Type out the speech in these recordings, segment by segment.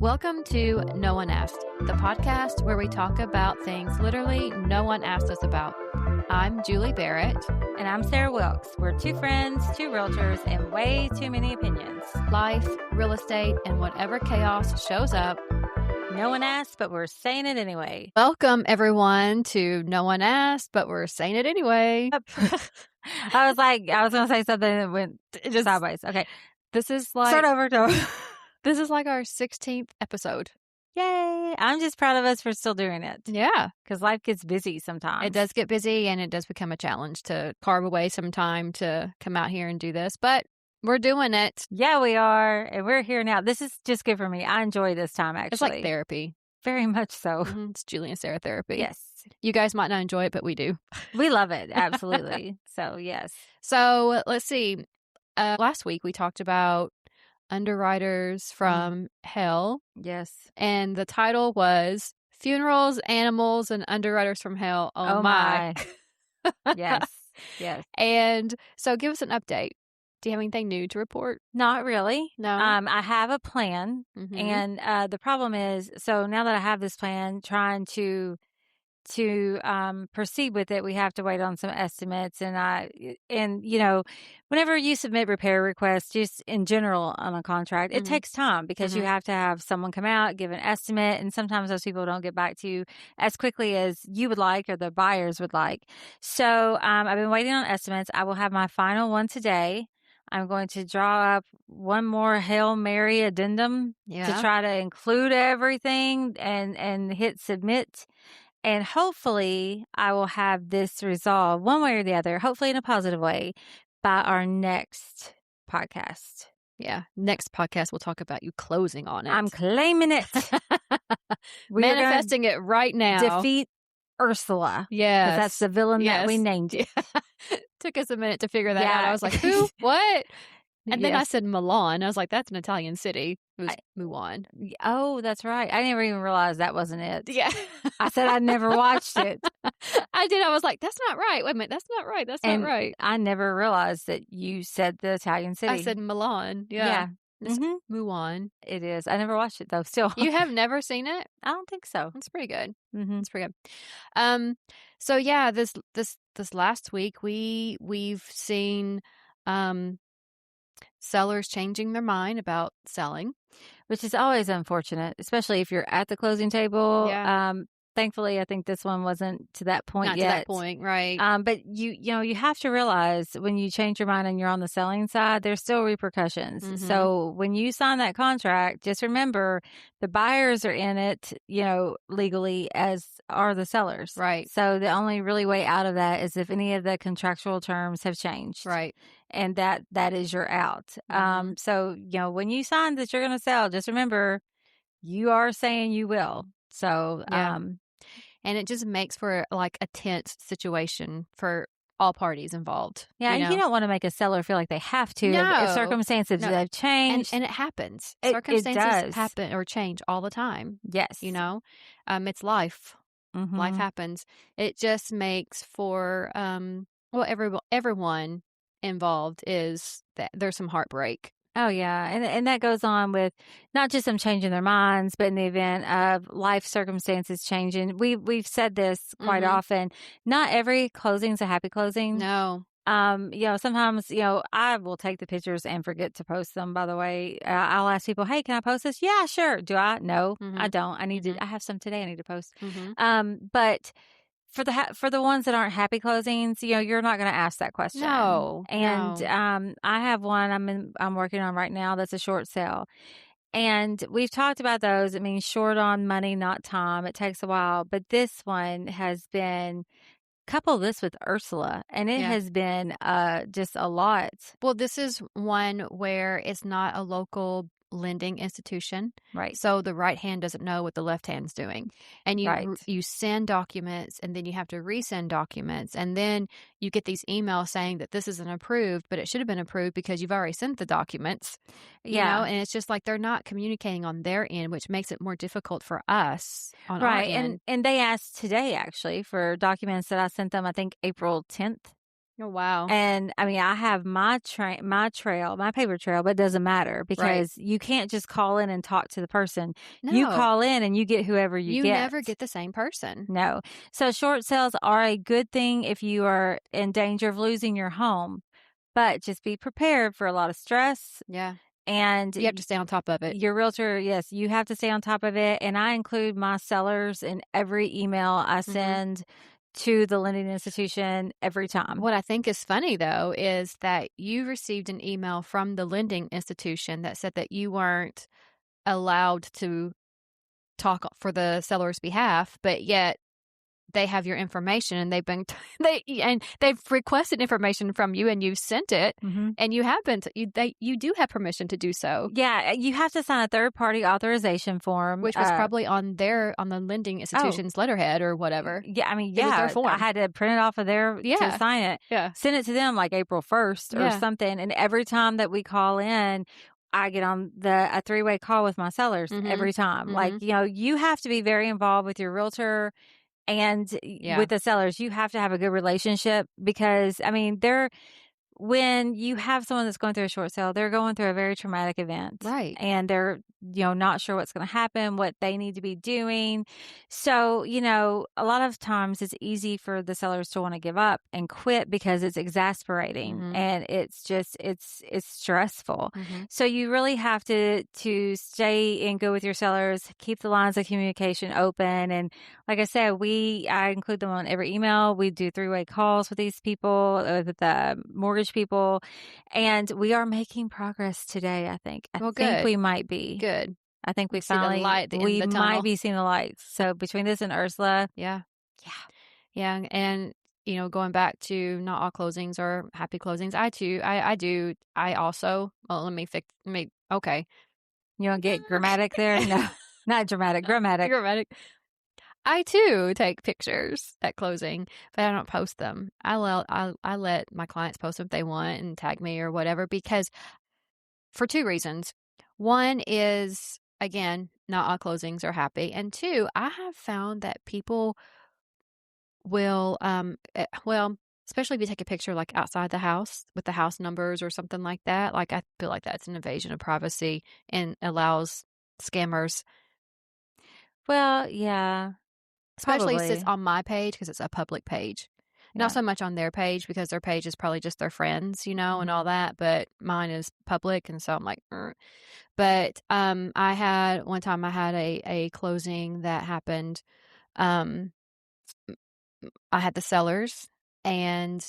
Welcome to No One Asked, the podcast where we talk about things literally no one asked us about. I'm Julie Barrett. And I'm Sarah Wilkes. We're two friends, two realtors, and way too many opinions. Life, real estate, and whatever chaos shows up. No one asked, but we're saying it anyway. Welcome, everyone, to No One Asked, but we're saying it anyway. I was going to say something that went just sideways. Okay. This is like... Start over. This is like our 16th episode. Yay. I'm just proud of us for still doing it. Yeah. Because life gets busy sometimes. It does get busy, and it does become a challenge to carve away some time to come out here and do this. But we're doing it. Yeah, we are. And we're here now. This is just good for me. I enjoy this time, actually. It's like therapy. Very much so. Mm-hmm. It's Julie and Sarah therapy. Yes. You guys might not enjoy it, but we do. We love it. Absolutely. So, yes. So, let's see. Last week, we talked about underwriters from hell. Yes. And the title was Funerals, Animals, and Underwriters from Hell. Oh my. Yes. Yes. And so give us an update. Do you have anything new to report? Not really. No. I have a plan. Mm-hmm. And the problem is, so now that I have this plan, trying to proceed with it, we have to wait on some estimates. And you know, whenever you submit repair requests, just in general on a contract, it takes time because you have to have someone come out, give an estimate. And sometimes those people don't get back to you as quickly as you would like or the buyers would like. So I've been waiting on estimates. I will have my final one today. I'm going to draw up one more Hail Mary addendum to try to include everything and hit submit. And hopefully I will have this resolved one way or the other, hopefully in a positive way, by our next podcast. Yeah. Next podcast, we'll talk about you closing on it. I'm claiming it. Manifesting it right now. Defeat Ursula. Yes. That's the villain that we named it. Took us a minute to figure that out. I was like, who? What? And then I said Milan. I was like, that's an Italian city. It was Mulan. Oh, that's right. I never even realized that wasn't it. Yeah. I said I never watched it. I did. I was like, that's not right. Wait a minute. That's not right. That's not right. I never realized that you said the Italian city. I said Milan. Yeah. It's Mulan. It is. I never watched it though. Still. You have never seen it? I don't think so. It's pretty good. Mm-hmm. It's pretty good. So yeah, this last week we've seen sellers changing their mind about selling, which is always unfortunate, especially if you're at the closing table. Yeah. Thankfully, I think this one wasn't to that point Not yet. to that point, right? But you have to realize when you change your mind and you're on the selling side, there's still repercussions. Mm-hmm. So when you sign that contract, just remember the buyers are in it, legally, as are the sellers. Right. So the only really way out of that is if any of the contractual terms have changed. Right. And that is your out. Mm-hmm. So, when you sign that you're going to sell, just remember you are saying you will. So, and it just makes for like a tense situation for all parties involved. Yeah. And you don't want to make a seller feel like they have to. No. If circumstances have changed. And it happens. Circumstances does happen or change all the time. Yes. It's life. Mm-hmm. Life happens. It just makes for, everyone involved is that there's some heartbreak. Oh, yeah. And that goes on with not just them changing their minds, but in the event of life circumstances changing. We've said this quite often. Not every closing is a happy closing. No. Sometimes, I will take the pictures and forget to post them, by the way. I'll ask people, hey, can I post this? Yeah, sure. Do I? No, I don't. I need to, I have some today I need to post. But for the ones that aren't happy closings, you're not going to ask that question. No. And I have one I'm working on right now that's a short sale. And we've talked about those. It means short on money, not time. It takes a while. But this one has been, couple this with Ursula, and it has been just a lot. Well, this is one where it's not a local lending institution. Right. So the right hand doesn't know what the left hand's doing. And you send documents, and then you have to resend documents. And then you get these emails saying that this isn't approved, but it should have been approved because you've already sent the documents. You know, and it's just like they're not communicating on their end, which makes it more difficult for us on our end. And they asked today, actually, for documents that I sent them, I think April 10th. Oh, wow. And I mean, I have my paper trail, but it doesn't matter Right. because you can't just call in and talk to the person. You No, call in and you get whoever you you get. never get the same person. No. So short sales are a good thing if you are in danger of losing your home, but just be prepared for a lot of stress Yeah. and You have to stay on top of it. your realtor, yes, you have to stay on top of it. And I include my sellers in every email I Mhm. send to the lending institution every time. What I think is funny, though, is that you received an email from the lending institution that said that you weren't allowed to talk for the seller's behalf, but yet they have your information and they've been they've requested information from you and you've sent it Mhm. and you haven't you do have permission to do so, Yeah, you have to sign a third-party authorization form. which was probably on the lending Oh, institution's letterhead or whatever. yeah, I mean, It was their yeah, I form. had to print it off of there to Yeah. sign it, Yeah. send it to them like April 1st or Yeah. something, and every time that we call in, I get on a three-way call with my sellers Mhm. every time. Like, Mhm. you have to be very involved with your realtor and Yeah. with the sellers. You have to have a good relationship because, I mean, when you have someone that's going through a short sale, they're going through a very traumatic event Right. and they're, not sure what's going to happen, what they need to be doing. So, a lot of times it's easy for the sellers to want to give up and quit because it's exasperating Mhm. and it's stressful. Mhm. So you really have to stay in good with your sellers, keep the lines of communication open. And like I said, I include them on every email. We do three-way calls with these people, with the mortgage people, and we are making progress today, I think. I Well, think good. we might be. Good. I think You see the light at the end of we the might tunnel. be seeing the lights. So between this and Ursula, Yeah. yeah, Yeah, and, going back to not all closings are happy closings. I too I do I also well, let me fix me okay. you want to get grammatic there? No, not dramatic, grammatic. Dramatic. I too take pictures at closing, but I don't post them. I let my clients post them if they want and tag me or whatever because for 2 reasons. One is, again, not all closings are happy, and 2, I have found that people will, well, especially if you take a picture, like, outside the house with the house numbers or something like that, like, I feel like that's an invasion of privacy and allows scammers, Well, yeah, especially since probably. on my page because it's a public page. Not Yeah. so much on their page because their page is probably just their friends, and all Hmm. that, but mine is public, and so I'm like, "Er." But, I had one time I had a closing that happened, um, I had the sellers, and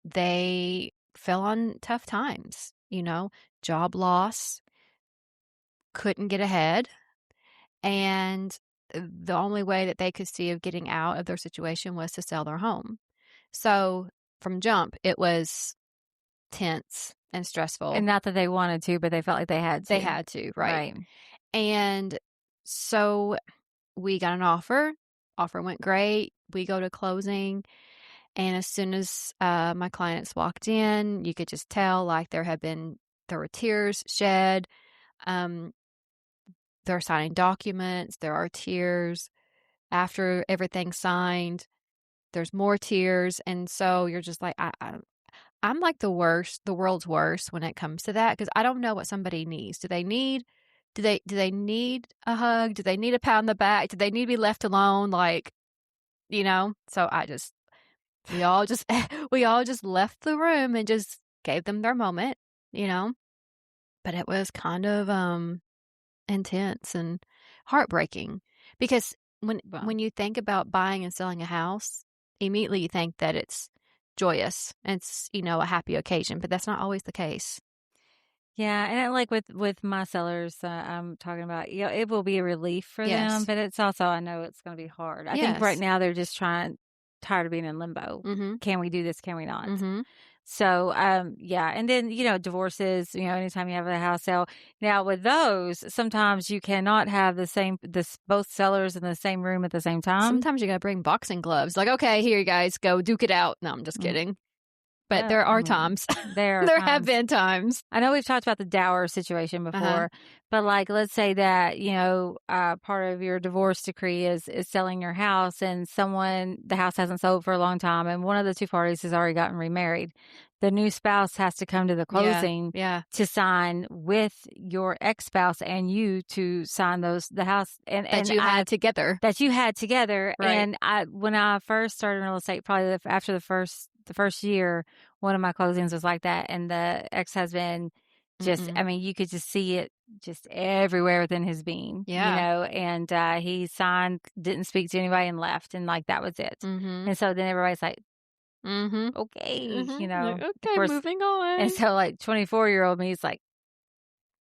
they fell on tough times, job loss, couldn't get ahead, and the only way that they could see of getting out of their situation was to sell their home. So, from jump, it was tense and And stressful. not that they wanted to, but they felt like they had They to. had to, right. Right. And so we got an offer. Offer went great. We go to closing, and as soon as, my clients walked in, you could just tell, like, there were tears shed, um, they're signing documents, there are tears. After everything's signed, there's more tears, and so you're just like, I'm like the world's worst when it comes to that because I don't know what somebody needs. Do they need a hug? Do they need a pat on the back? Do they need to be left alone? Like, So we all just we all just left the room and just gave them their moment, you know? But it was kind of, intense and heartbreaking because Well, when you think about buying and selling a house, immediately you think that it's joyous and it's, a happy occasion, but that's not always the case. yeah, and like with my sellers, I'm talking about, it will be a relief for them, Yes. but it's also I know it's going to be hard. I think right Yes. now they're just tired of being in limbo. Mhm. Can we do this? Can we not? Mhm. So, yeah, and then divorces. Anytime you have a house sale. Now with those, sometimes you cannot have this both sellers in the same room at the same time. Sometimes you gotta bring boxing gloves. Like, "Okay, here you guys go, duke it out." No, I'm just Mm. kidding. But there I are mean, times. there are There have times. been times. I know we've talked about the dower situation Uh-huh. before, but like, let's say that, part of your divorce decree is selling your house and the house hasn't sold for a long time and one of the two parties has already gotten remarried. The new spouse has to come to the Yeah. closing Yeah. to sign with your ex-spouse and you to sign the house That you had together. that you had together. Right. And when I first started in real estate, probably after the first year, one of my closings was like that. And the ex-husband I Mm-mm. mean, you could just see it just everywhere within his being, Yeah. and he signed, didn't speak to anybody and left. And like, that was it. Mhm. And so then everybody's like, Mhm. okay, Mhm. Like, of "Okay, course. moving And on." so like 24-year-old me is like,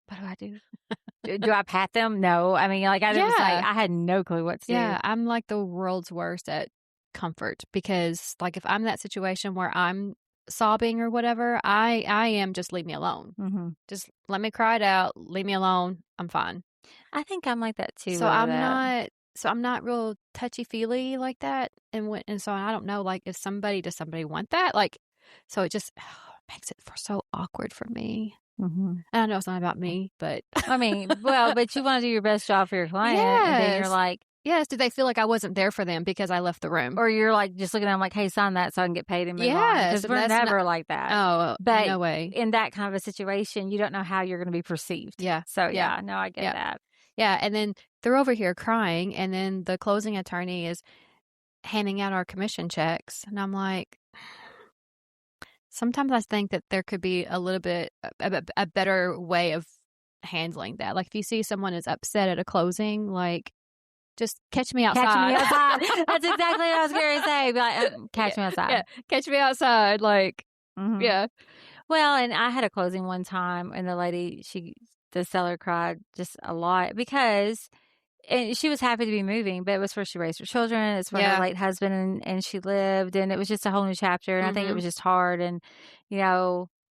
what do I do? Do I pat them? No. I mean, like, I was like, Yeah. I had no clue what to do. Yeah, I'm like the world's worst at comfort because, like, if I'm in that situation where I'm sobbing or whatever, I am just leave me alone. Hmm. Just let me cry it out, leave me alone, I'm fine. I think I'm like that too, So with I'm that. not so I'm not real touchy-feely like that, and so I don't know, like, if somebody does somebody want that? Like, so it just makes it for so awkward for me. Hmm. I know it's not about me, but I mean, well, but you want to do your best job for your client, and then you're yes. like, Yes, do they feel like I wasn't there for them because I left the room? or you're like just looking at them like, hey, sign that so I can get paid and move on. Yes, Because and we're that's not never like that. oh, But no way. in that kind of a situation, you don't know how you're going to be perceived. Yeah, So yeah, yeah, no, I get yeah, that. yeah, and then they're over here crying, and then the closing attorney is handing out our commission checks, and I'm like, sometimes I think that there could be a little bit a better way of handling that. Like, if you see someone is upset at a closing, like, just catch me Catch me outside. outside. That's exactly what I was going to say. Be like, Yeah, catch me outside. yeah, catch me outside, like, Hmm. yeah. Well, and I had a closing one time, and the seller cried just a lot because and she was happy to be moving, but it was where she raised her children. It's where her Yeah. late husband and she lived, and it was just a whole new chapter. And I think it Mhm. was just hard. And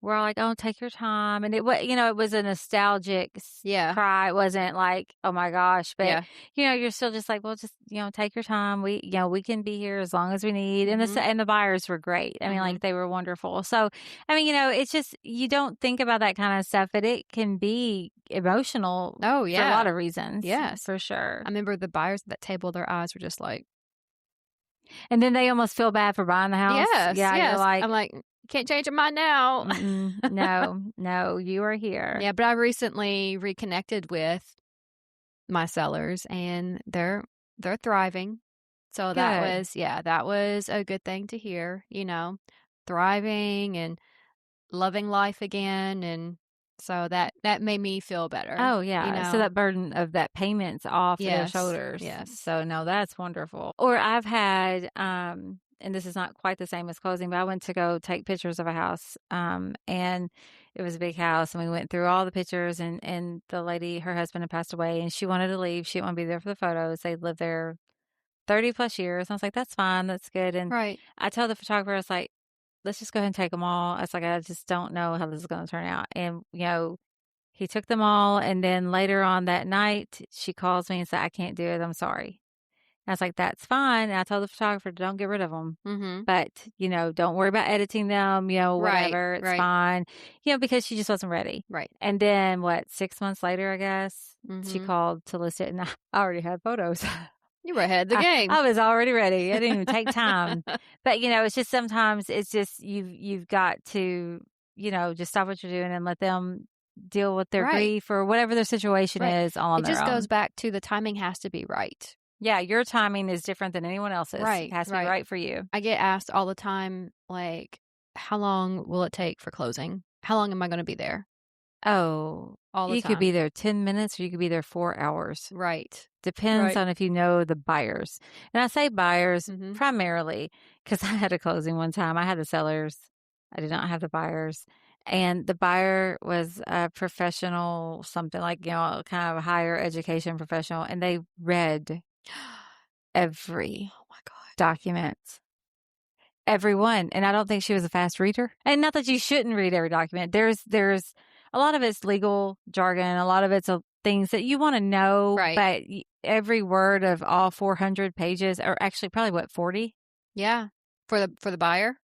we're all like, "Oh, take your time." And it was a nostalgic Yeah. cry. It wasn't like, "Oh my gosh," but Yeah. you're still just like, "Well, just take your time. We can be here as long as we need." And Mhm. the buyers were great. I mean, like, Mhm. they were wonderful. So, I mean, it's just you don't think about that kind of stuff, but it can be emotional Oh, for a lot yeah. of reasons, Yes. for sure. I remember the buyers at that table, their eyes were just like, And then they almost feel bad for buying the house. "Yes, Yeah, you're yes." like, I'm like, "Can't change your mind now." "Mm-mm, no, no, you are here." Yeah, but I recently reconnected with my sellers, and they're thriving. So Good. that was a good thing to hear, thriving and loving life again, and so that made me feel better, Oh, you yeah. So know? that burden of that payment's off their Yes, shoulders. yes. So no, that's wonderful. Or I've had, and this is not quite the same as closing, but I went to go take pictures of a house. And it was a big house, and we went through all the pictures, and the lady, her husband had passed away, and she wanted to leave. She didn't want to be there for the photos. They lived there 30 plus years. I was like, that's fine. That's good. And Right. I told the photographer, I was like, let's just go ahead and take them all. I was like, I just don't know how this is going to turn out. And, he took them all. And then later on that night, she calls me and said, I can't do it. I'm sorry. And I was like, that's fine. And I told the photographer, don't get rid of them. Mhm. But, don't worry about editing them, Right, whatever. It's right, fine, because she just wasn't ready. right. And then 6 months later, I guess, she Mhm. called to list it and I already had photos. You were ahead of the I game. was already ready. I didn't even take time. But, it's just sometimes it's just you've got to, just stop what you're doing and let them deal with their Right, grief or whatever their situation right. is all on It their just goes own. back to the timing has to be right. Yeah, your timing is different than anyone else's. It Right, has to be right. right for you. I get asked all the time, like, "How long will it take for closing? How long am I gonna be there?" Oh, All the you could time. be there 10 minutes or you could be there 4 hours. Right. Depends Right. on if you know the buyers. And I say buyers Mhm. primarily because I had a closing one time. I had the sellers. I did not have the buyers. And the buyer was a professional, something like, kind of a higher education professional. And they read every Oh my god. document, every one. And I don't think she was a fast reader. And not that you shouldn't read every document. There's a lot of it's legal jargon. A lot of it's things that you want to know, Right. but every word of all 400 pages, or actually probably 40? Yeah. For the buyer?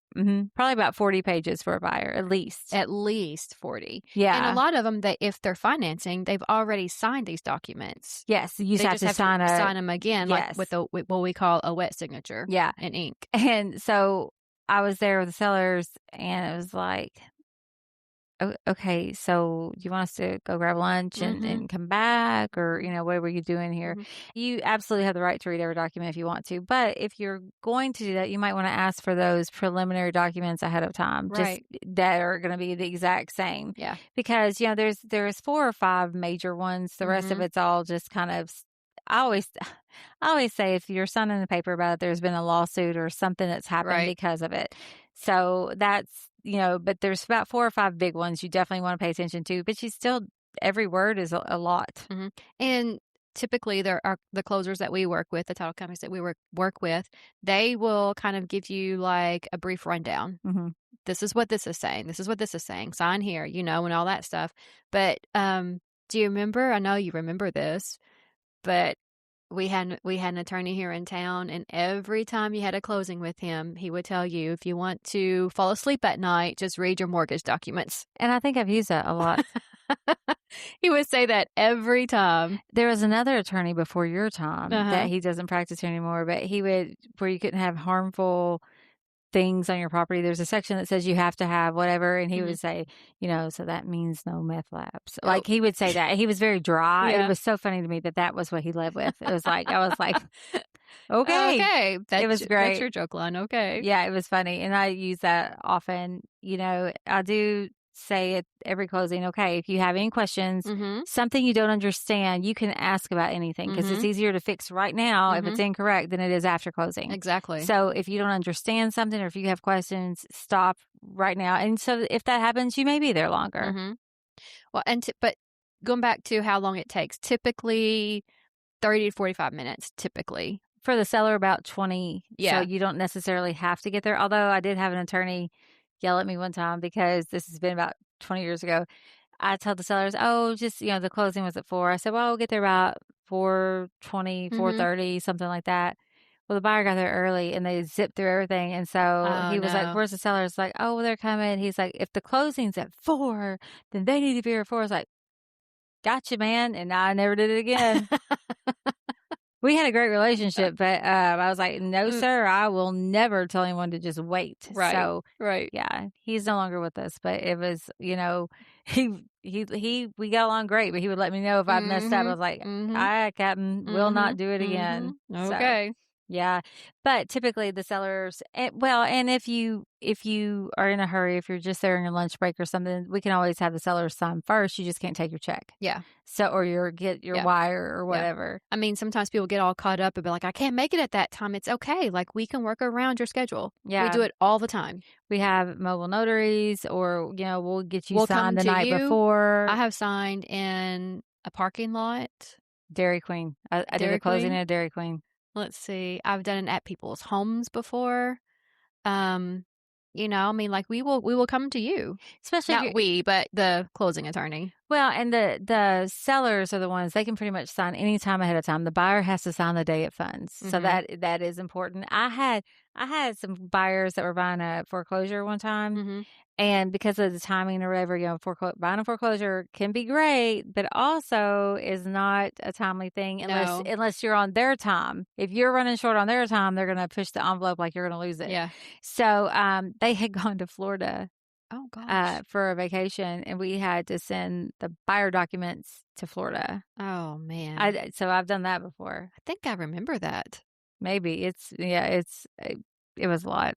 Probably about 40 pages for a buyer, at least. At least 40. And a Yeah. lot of them, that if they're financing, they've already signed these documents. Yes, you just They have just to have to sign sign them again, like yes. with what we call a wet signature Yeah. in ink. And so I was there with the sellers, and it was like, okay, so you want us to go grab lunch and come back, or, what were you doing here? Mhm. You absolutely have the right to read every document if you want to. But if you're going to do that, you might want to ask for those preliminary documents ahead of time, just Right. that are going to be the exact same. Yeah. Because, there's 4 or 5 major ones. The rest of it's all just kind of, I always, I always say if you're signing the paper about it, there's been a lawsuit or something that's happened Right. because of it. So that's, but there's about 4 or 5 big ones you definitely want to pay attention to, but you still, every word is a lot. And typically, there are the closers that we work with, the title companies that we work with, they will kind of give you like a brief rundown. This is what this is saying. This is what this is saying. Sign here, and all that stuff. But do you remember? I know you remember this, but we had an attorney here in town, and every time you had a closing with him, he would tell you, if you want to fall asleep at night, just read your mortgage documents. And I think I've used that a lot. He would say that every time. There was another attorney before your time that he doesn't practice here anymore, but he would, where you couldn't have harmful things on your property. There's a section that says you have to have whatever, and he would say, so that means no meth labs. Oh. Like, he would say that. He was very dry. Yeah. It was so funny to me that was what he led with. It was like, I was like, okay. Okay. It was great. That's your joke line. Okay. Yeah, it was funny. And I use that often. I do say at every closing, okay, if you have any questions, something you don't understand, you can ask about anything, because it's easier to fix right now if it's incorrect than it is after closing. Exactly. So if you don't understand something, or if you have questions, stop right now. And so if that happens, you may be there longer. Well, but going back to how long it takes, typically 30 to 45 minutes, typically. For the seller, about 20. Yeah. So you don't necessarily have to get there. Although I did have an attorney yell at me one time, because this has been about 20 years ago. I told the sellers, just, the closing was at 4. I said, well, we'll get there about 4:20, 4:30, something like that. Well, the buyer got there early, and they zipped through everything. And so he was like, where's the seller? It's like, oh, well, they're coming. He's like, if the closing's at 4, then they need to be here at 4. I was like, gotcha, man. And I never did it again. We had a great relationship, but I was like, no, sir, I will never tell anyone to just wait. Right. So, right. Yeah, he's no longer with us, but it was, we got along great, but he would let me know if I messed up. I was like, all right, Captain, we'll not do it again. Okay. So, yeah. But typically the sellers, and if you are in a hurry, if you're just there on your lunch break or something, we can always have the sellers sign first. You just can't take your check. Yeah. So, or get your wire or whatever. I mean, sometimes people get all caught up and be like, I can't make it at that time. It's okay. Like, we can work around your schedule. Yeah. We do it all the time. We have mobile notaries, or, we'll get you We'll signed the come to night you. before. I have signed in a parking lot. Dairy Queen. I did a closing at a Dairy Queen. Let's see. I've done it at people's homes before. I mean, like, we will come to you. Especially not we, but the closing attorney. Well, and the sellers are the ones, they can pretty much sign any time ahead of time. The buyer has to sign the day it funds. So that is important. I had some buyers that were buying a foreclosure one time. And because of the timing or whatever, buying a foreclosure can be great, but also is not a timely thing unless you're on their time. If you're running short on their time, they're going to push the envelope like you're going to lose it. Yeah. So they had gone to Florida. Oh, gosh. For a vacation, and we had to send the buyer documents to Florida. Oh, man. So I've done that before. I think I remember that. Maybe it was a lot.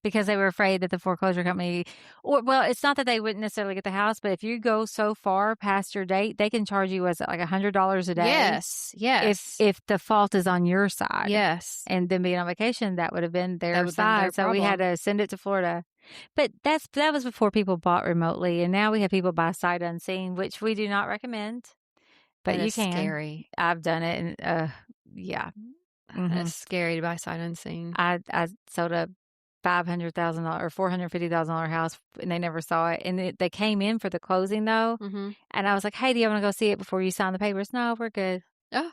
Because they were afraid that the foreclosure company, it's not that they wouldn't necessarily get the house, but if you go so far past your date, they can charge you, like $100 a day? Yes. If the fault is on your side. Yes. And then being on vacation, that would have been their side. So we had to send it to Florida. But that was before people bought remotely, and now we have people buy sight unseen, which we do not recommend. But you can. Scary. I've done it, and yeah. It's scary to buy sight unseen. I sold a $500,000 or $450,000 house, and they never saw it. And they came in for the closing though. And I was like, hey, do you want to go see it before you sign the papers? No, we're good. Oh.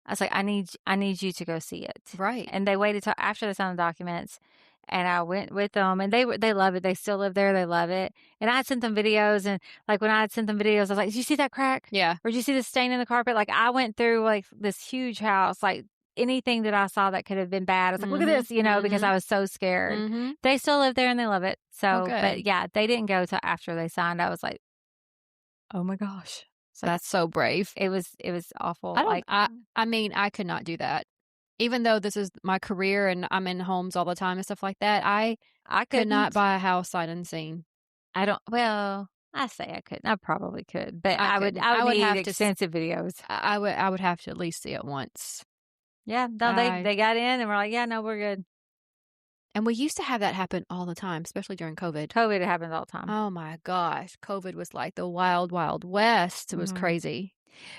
I was like, I need you to go see it. Right. And they waited till after they signed the documents. And I went with them, and they love it. They still live there. They love it. And I had sent them videos, and like when I had sent them videos, I was like, "Did you see that crack? Yeah. Or did you see the stain in the carpet?" Like I went through like this huge house, like anything that I saw that could have been bad. I was like, "Look at Mhm. this," because Mhm. I was so scared. Mhm. They still live there and they love it. Oh, So, but good. yeah, they didn't go till after they signed. I was like, "Oh my gosh." It's like That's so brave. it was I awful. don't I mean, I could not do that. Even though this is my career and I'm in homes all the time and stuff like that, I I could not couldn't. buy a house sight unseen. I don't well, I say I couldn't. I probably could, but I couldn't. I would I would need have to extensive videos. I would have to at least see it once. Yeah, no, they I they got in and were like, "Yeah, no, we're good." and we used to have that happen all the time, especially during COVID. COVID happens all the time. Oh my gosh, COVID was like the wild, wild west. It was Mhm. crazy.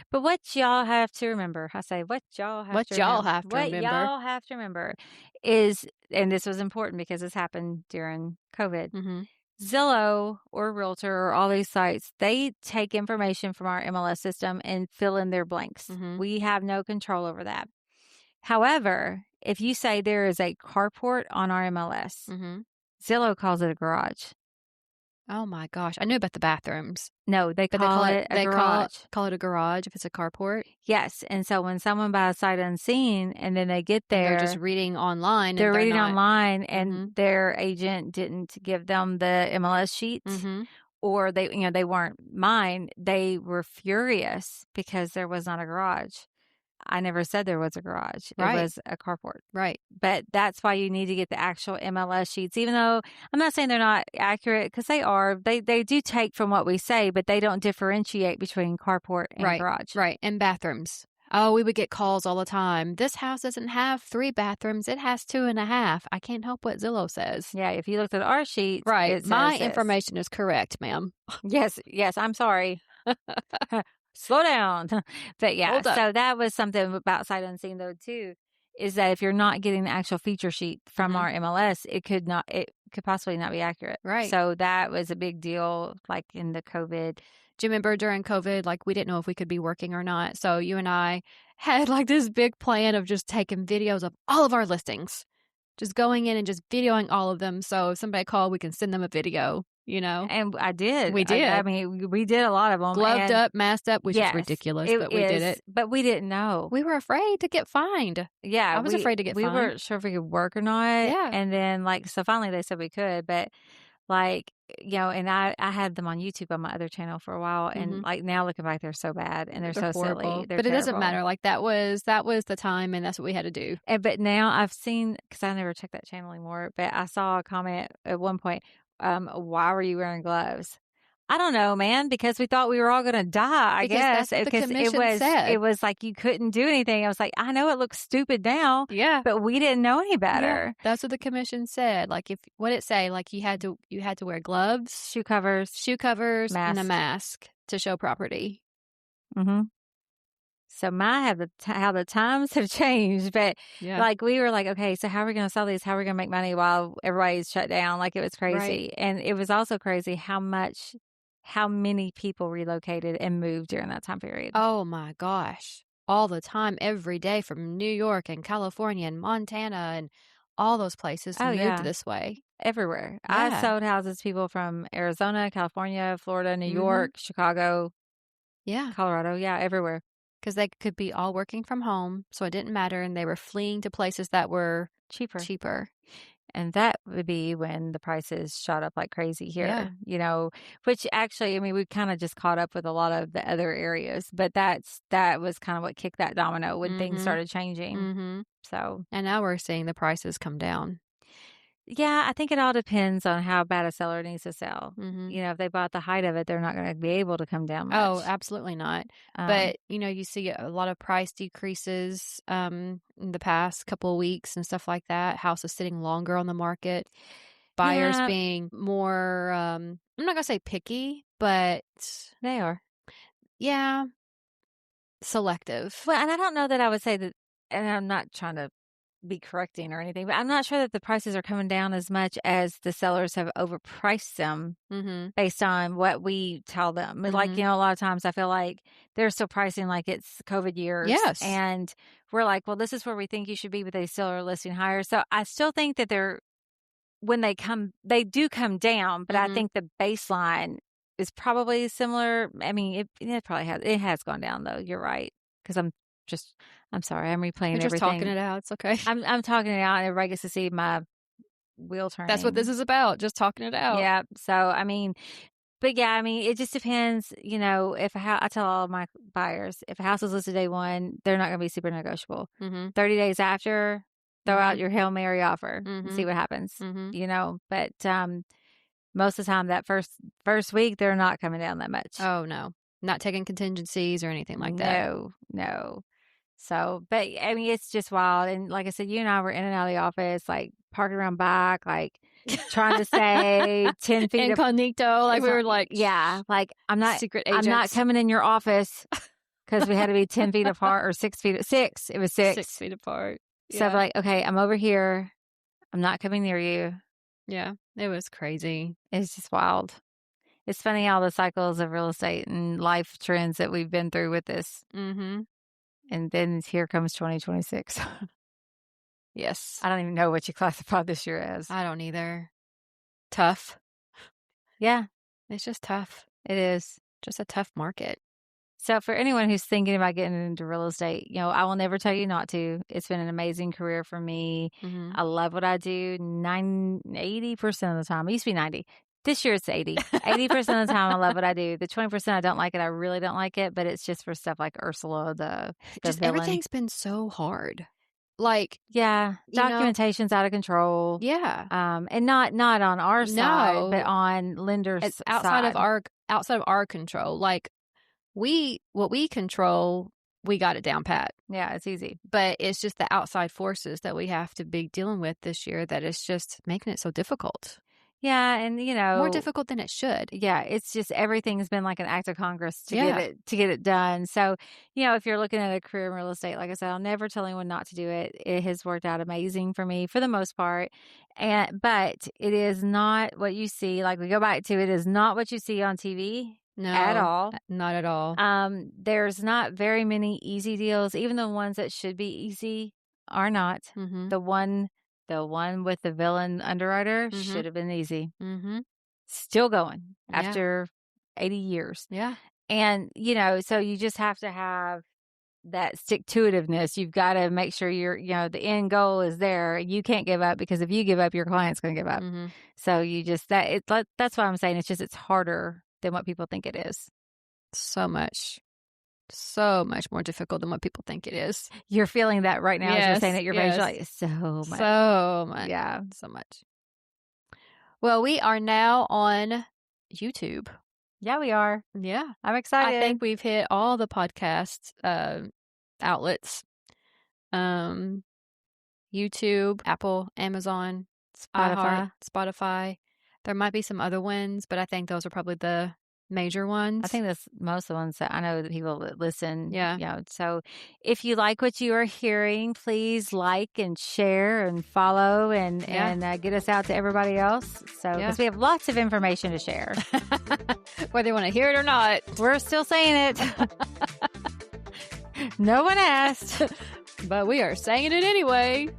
But what y'all have to remember, I say, what y'all have What to y'all remember, have to what remember. y'all have to remember is, and this was important because this happened during COVID. Mhm. Zillow or Realtor or all these sites, they take information from our MLS system and fill in their blanks. Mhm. We have no control over that. However, if you say there is a carport on our MLS, Mhm. Zillow calls it a garage. Oh my gosh, I knew about the bathrooms, No, they but call it a garage. call it a garage if it's a carport, Yes, and so when someone buys sight unseen and then they get and they're just there, reading online and they're they're reading not. online and Mhm. their agent didn't give them the MLS sheet Mhm. or they weren't mine, they were furious because there was not a garage. I never said there was a garage. It Right. was a carport. Right. But that's why you need to get the actual MLS sheets, even though I'm not saying they're not accurate because they are. They do take from what we say, but they don't differentiate between carport and Right. garage. Right. And bathrooms. Oh, we would get calls all the time. This house doesn't have 3 bathrooms. It has 2.5. I can't help what Zillow says. Yeah, if you looked at our sheet, Right. it My says this. information is correct, ma'am. Yes, yes, I'm sorry. Slow down. But yeah, Hold up. so that was something about sight unseen though too, is that if you're not getting the actual feature sheet from Mhm. our MLS, it could possibly not be accurate. Right. So that was a big deal, like in the COVID. Do you remember during COVID, like, we didn't know if we could be working or not, so you and I had, like, this big plan of just taking videos of all of our listings, just going in and just videoing all of them, so if somebody called, we can send them a video, you know? And I did. We I did. mean, we did a lot of them, Gloved and up, masked up, which is yes, ridiculous, it but we did is, it. but we didn't know. We were afraid to get fined. Yeah, I was afraid to get we fined. weren't sure if we could work or not, Yeah. and then, like, so finally they said we could, but like, and I had them on YouTube on my other channel for a while, and, Mhm. like, now looking back, they're so bad, and they're They're so silly, horrible, they're but it doesn't terrible, matter, like, that was the time, and that's what we had to do. and but now I've seen because I never checked that channel anymore, but I saw a comment at one point, "Why were you wearing gloves?" I don't know, man, because we thought we were all gonna die, I Because guess, that's what the because commission it said. was like you couldn't do anything. I was like, "I know it looks stupid now, Yeah. but we didn't know any Yeah, better." that's what the commission said, like, if what'd it say? Like, you had to wear gloves, Shoe covers, shoe covers, and a masks. mask to show property. Mhm. So my have how the times have changed, but, Yeah. like, we were like, "Okay, so how are we gonna sell these? How are we gonna make money while everybody's shut down?" Like, it was Right. crazy, and it was also crazy how many people relocated and moved during that time period. Oh my gosh. All the time, every day from New York and California and Montana and all those places Oh, moved yeah, this way. everywhere. I Yeah. sold houses to people from Arizona, California, Florida, New Mhm. York, Chicago, Yeah. Colorado, yeah, everywhere. Because they could be all working from home, so it didn't matter, and they were fleeing to places that were Cheaper. cheaper. And that would be when the prices shot up like crazy Yeah. here, which actually, I mean, we kind of just caught up with a lot of the other areas, but that was kind of what kicked that domino when things Mhm. started changing. Mhm. So, And now we're seeing the prices come down. yeah, I think it all depends on how bad a seller needs to sell. Mhm. If they bought the height of it, they're not going to be able to come down Oh, much. absolutely not. Um, But, you see a lot of price decreases, in the past couple of weeks and stuff like that. Houses sitting longer on the market. Buyers yeah, being more, I'm not gonna say picky, but they are. yeah, selective. Well, and I don't know that I would say that, and I'm not trying to be correcting or anything, but I'm not sure that the prices are coming down as much as the sellers have overpriced them Mhm. based on what we tell them. Like, Mhm. a lot of times I feel like they're still pricing like it's COVID years Yes. and we're like, well, this is where we think you should be, but they still are listing higher. So I still think that they're when they do come down, but I Mhm. think the baseline is probably similar. I mean, it has gone down though. You're right. Because I'm sorry, I'm You're replaying just talking everything. it out. It's okay. I'm talking it out and everybody gets to see my wheel That's what this turning. is about, just talking it out. Yeah. So, I mean, but yeah, I mean, it just depends, if I tell all of my buyers, if a house is listed day one, they're not going to be super negotiable. Mhm. 30 days after, throw out Mhm. your Hail Mary offer and see Mhm. what happens, Mhm. but, most of the time that first week, they're not coming down that much. Oh, no. Not taking contingencies or anything like that. No, no. So, but I mean, it's just wild. And like I said, you and I were in and out of the office, like parking around back, like trying to stay 10 feet Incognito, like we were like yeah, like secret I'm not agents. coming in your office because we had to be 10 feet apart or 6 feet, six. It was 6 six. feet apart. So I'm Yeah. like, okay, I'm over here. I'm not coming near you. Yeah. It was crazy. It's just wild. It's funny how the cycles of real estate and life trends that we've been through with this. Mhm. And then here comes 2026. Yes. I don't even know what you classify this year as. I don't either. Tough. Yeah, It's just tough. it is. Just a tough market. So for anyone who's thinking about getting into real estate, I will never tell you not to. It's been an amazing career for me. Mhm. I love what I do 80% of the time. It used to be 90. This year it's 80. 80% of the time I love what I do. The 20% I don't like it. I really don't like it, but it's just for stuff like Ursula, the Just villain. everything's been so hard. Like, Yeah, you know documentation's out of control. yeah. And not on our side, but No. on lenders' It's outside of side. our control. Like, what we control, we got it down pat. Yeah, it's easy. But it's just the outside forces that we have to be dealing with this year that is just making it so difficult. Yeah, and More difficult than it should. yeah, it's just everything's been like an act of Congress to Yeah. get it done. So, if you're looking at a career in real estate, like I said, I'll never tell anyone not to do it. It has worked out amazing for me for the most part. But it is not what you see. Like we go back to it is not what you see on TV at No, all. not at all. There's not very many easy deals. Even the ones that should be easy are not. Mhm. The one with the villain underwriter Mhm. should have been easy. Mhm. Still going Yeah. after 80 years. Yeah. And, so you just have to have that stick-to-itiveness. You've got to make sure the end goal is there. You can't give up because if you give up, your client's going to give up. Mhm. So you just, that's why I'm saying it's harder than what people think it is. So much more difficult than what people think it is. You're feeling that right now as you're saying Yes, it. Your face, yes. you're like, so much. So much. Yeah. So much. Well, we are now on YouTube. Yeah, we are. Yeah. I'm excited. I think we've hit all the podcast outlets. YouTube, Apple, Amazon, iHeart, Spotify. There might be some other ones, but I think those are probably the major ones. I think that's most of the ones that I know that people that listen. Yeah. So if you like what you are hearing, please like and share and follow and get us out to everybody else. So because we have lots of information to share, whether you want to hear it or not, we're still saying it. No one asked, but we are saying it anyway.